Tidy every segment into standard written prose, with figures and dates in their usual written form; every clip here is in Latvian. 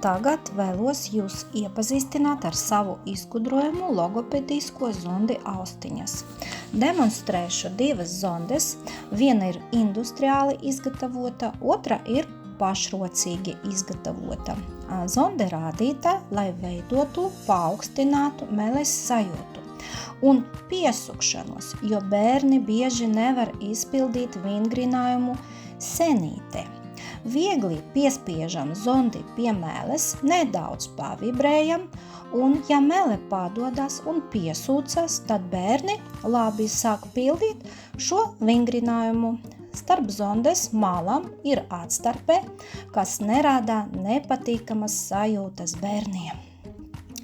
Tagad vēlos jūs iepazīstināt ar savu izgudrojumu logopedisko zondi austiņas. Demonstrēšu divas zondes. Viena ir industriāli izgatavota, otra ir pašrocīgi izgatavota. Zonde rādīta, lai veidotu paaugstinātu meles sajūtu un piesukšanos, jo bērni bieži nevar izpildīt vingrinājumu senītē. Viegli piespiežam zondi pie mēles, nedaudz pavibrējam, un ja mele padodas un piesūcas, tad bērni labi sāk pildīt šo vingrinājumu. Starp zondes malām ir atstarpe, kas nerādā nepatīkamas sajūtas bērniem.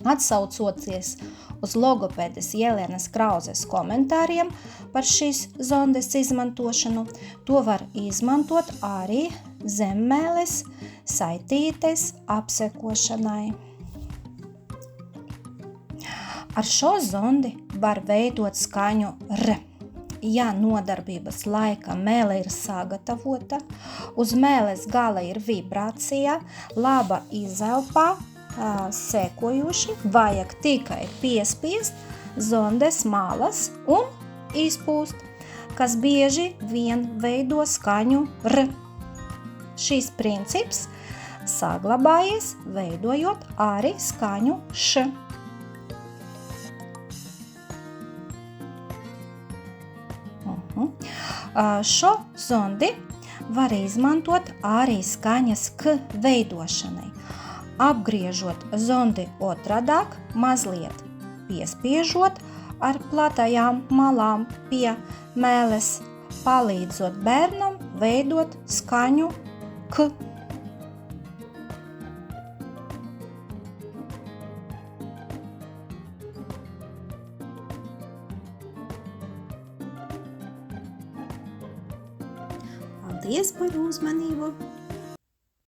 Atsaucoties uz logopedes Jelenas Krauzes komentāriem par šīs zondes izmantošanu, to var izmantot arī zemmēles saitītes apsekošanai. Ar šo zondi var veidot skaņu R. Ja nodarbības laika mēle ir sagatavota, uz mēles gala ir vibrācija, laba izelpā, sekojuši, vajag tikai piespiest zondes malas un izpūst, kas bieži vien veido skaņu R. Šis princips saglabājies, veidojot arī skaņu Š. Šo zondi var izmantot arī skaņas K veidošanai. Apgriežot zondi otradāk, mazliet piespiežot ar platajām malām pie mēles, palīdzot bērnam veidot skaņu K. Paldies par uzmanību!